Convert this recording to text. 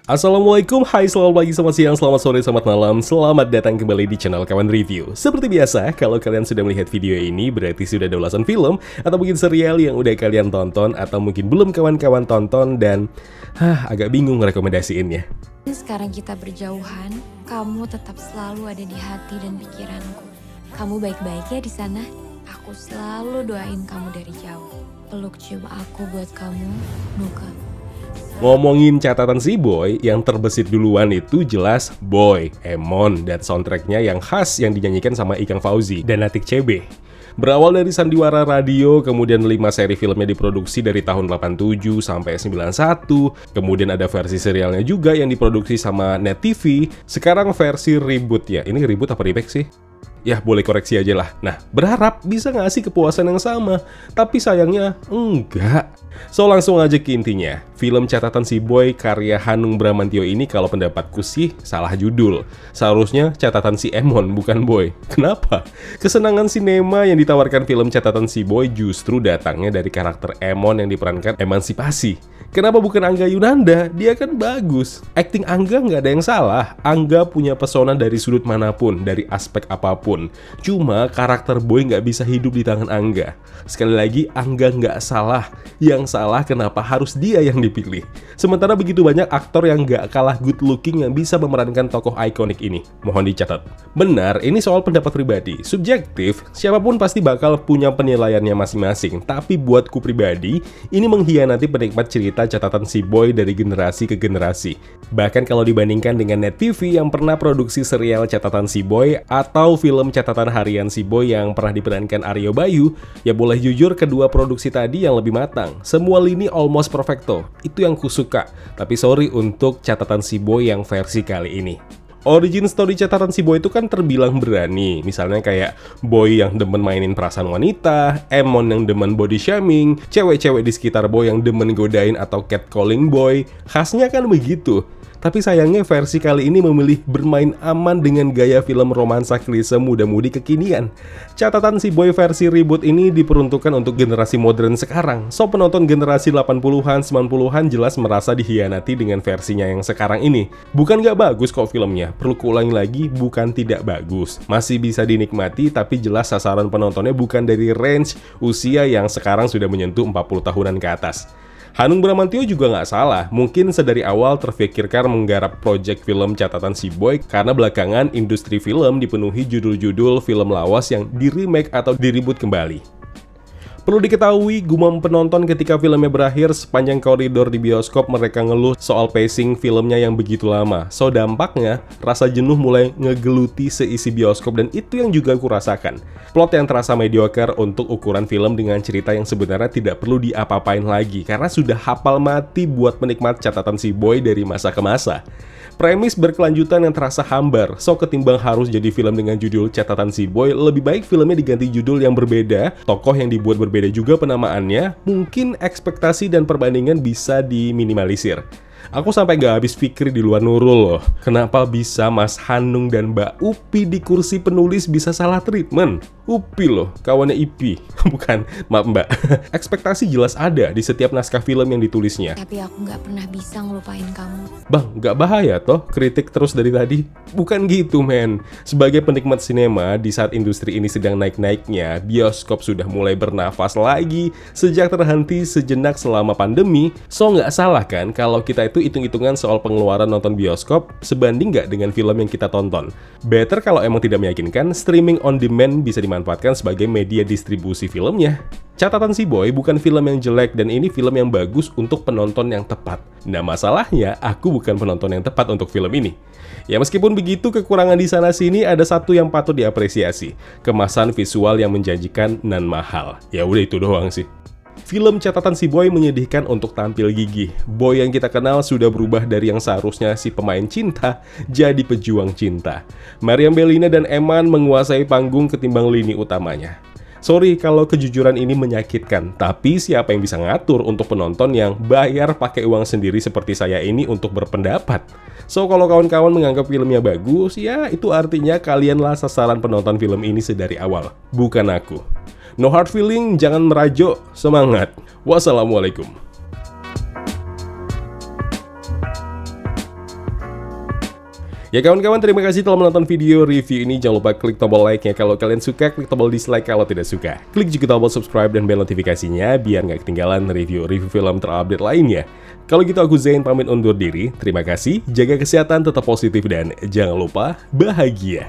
Assalamualaikum, hai selamat pagi, selamat siang, selamat sore, selamat malam. Selamat datang kembali di channel Kawan Review. Seperti biasa, kalau kalian sudah melihat video ini berarti sudah ada ulasan film atau mungkin serial yang udah kalian tonton atau mungkin belum kawan-kawan tonton dan agak bingung rekomendasiinnya. Sekarang kita berjauhan, kamu tetap selalu ada di hati dan pikiranku. Kamu baik-baik ya di sana. Aku selalu doain kamu dari jauh. Peluk cium aku buat kamu, Nuka. Ngomongin catatan si Boy, yang terbesit duluan itu jelas Boy, Emon, dan soundtracknya yang khas yang dinyanyikan sama Ikang Fauzi dan Atik CB. Berawal dari sandiwara radio, kemudian 5 seri filmnya diproduksi dari tahun 87 sampai 91, kemudian ada versi serialnya juga yang diproduksi sama Net TV, sekarang versi reboot ya. Ini reboot apa remake sih? Ya boleh koreksi aja lah. Nah, berharap bisa ngasih kepuasan yang sama, tapi sayangnya enggak. So langsung aja ke intinya. Film catatan si Boy karya Hanung Bramantyo ini kalau pendapatku sih salah judul. Seharusnya catatan si Emon bukan Boy. Kenapa? Kesenangan sinema yang ditawarkan film catatan si Boy justru datangnya dari karakter Emon yang diperankan Emansipasi. Kenapa bukan Angga Yunanda? Dia kan bagus. Acting Angga nggak ada yang salah. Angga punya pesona dari sudut manapun, dari aspek apapun. Cuma karakter Boy nggak bisa hidup di tangan Angga. Sekali lagi, Angga nggak salah. Yang salah kenapa harus dia yang dipilih. Sementara begitu banyak aktor yang nggak kalah good looking yang bisa memerankan tokoh ikonik ini. Mohon dicatat. Benar, ini soal pendapat pribadi. Subjektif, siapapun pasti bakal punya penilaiannya masing-masing. Tapi buatku pribadi, ini mengkhianati penikmat cerita catatan si Boy dari generasi ke generasi. Bahkan kalau dibandingkan dengan Net TV yang pernah produksi serial catatan si Boy atau film catatan harian si Boy yang pernah diperankan Aryo Bayu, ya boleh jujur kedua produksi tadi yang lebih matang. Semua lini almost perfecto. Itu yang kusuka. Tapi sorry untuk catatan si Boy yang versi kali ini. Origin story catatan si Boy itu kan terbilang berani. Misalnya kayak Boy yang demen mainin perasaan wanita, Emon yang demen body shaming, cewek-cewek di sekitar Boy yang demen godain atau catcalling Boy. Khasnya kan begitu. Tapi sayangnya versi kali ini memilih bermain aman dengan gaya film romansa klise muda-mudi kekinian. Catatan si Boy versi reboot ini diperuntukkan untuk generasi modern sekarang. So penonton generasi 80-an, 90-an jelas merasa dikhianati dengan versinya yang sekarang ini. Bukan gak bagus kok filmnya, perlu kuulangi lagi, bukan tidak bagus. Masih bisa dinikmati, tapi jelas sasaran penontonnya bukan dari range usia yang sekarang sudah menyentuh 40 tahunan ke atas. Hanung Bramantyo juga nggak salah, mungkin sedari awal terfikirkan menggarap proyek film catatan si Boy karena belakangan industri film dipenuhi judul-judul film lawas yang di-remake atau di-reboot kembali. Perlu diketahui, gumam penonton ketika filmnya berakhir sepanjang koridor di bioskop mereka ngeluh soal pacing filmnya yang begitu lama. So dampaknya, rasa jenuh mulai ngegeluti seisi bioskop dan itu yang juga aku rasakan. Plot yang terasa mediocre untuk ukuran film dengan cerita yang sebenarnya tidak perlu diapa-apain lagi karena sudah hafal mati buat penikmat catatan si Boy dari masa ke masa. Premis berkelanjutan yang terasa hambar, so ketimbang harus jadi film dengan judul catatan si Boy, lebih baik filmnya diganti judul yang berbeda, tokoh yang dibuat berbeda juga penamaannya, mungkin ekspektasi dan perbandingan bisa diminimalisir. Aku sampai gak habis pikir di luar Nurul loh. Kenapa bisa Mas Hanung dan Mbak Upi di kursi penulis bisa salah treatment? Upi loh, kawannya Ipi. Bukan, maaf Mbak. Ekspektasi jelas ada di setiap naskah film yang ditulisnya. Tapi aku gak pernah bisa ngelupain kamu. Bang, gak bahaya toh kritik terus dari tadi? Bukan gitu men. Sebagai penikmat sinema, di saat industri ini sedang naik-naiknya, bioskop sudah mulai bernafas lagi sejak terhenti sejenak selama pandemi. So nggak salah kan kalau kita itu hitung-hitungan soal pengeluaran nonton bioskop sebanding nggak dengan film yang kita tonton. Better kalau emang tidak meyakinkan, streaming on demand bisa dimanfaatkan sebagai media distribusi filmnya. Catatan si Boy bukan film yang jelek dan ini film yang bagus untuk penonton yang tepat. Nah masalahnya, aku bukan penonton yang tepat untuk film ini. Ya meskipun begitu, kekurangan di sana-sini ada satu yang patut diapresiasi. Kemasan visual yang menjanjikan nan mahal. Ya udah itu doang sih. Film catatan si Boy menyedihkan untuk tampil gigih. Boy yang kita kenal sudah berubah dari yang seharusnya si pemain cinta jadi pejuang cinta. Meriam Bellina dan Eman menguasai panggung ketimbang lini utamanya. Sorry kalau kejujuran ini menyakitkan, tapi siapa yang bisa ngatur untuk penonton yang bayar pakai uang sendiri seperti saya ini untuk berpendapat? So kalau kawan-kawan menganggap filmnya bagus, ya itu artinya kalianlah sasaran penonton film ini sedari awal, bukan aku. No hard feeling, jangan merajuk, semangat. Wassalamualaikum. Ya kawan-kawan, terima kasih telah menonton video review ini. Jangan lupa klik tombol like-nya kalau kalian suka, klik tombol dislike kalau tidak suka. Klik juga tombol subscribe dan bel notifikasinya biar nggak ketinggalan review-review film terupdate lainnya. Kalau gitu aku Zain pamit undur diri. Terima kasih, jaga kesehatan, tetap positif, dan jangan lupa bahagia.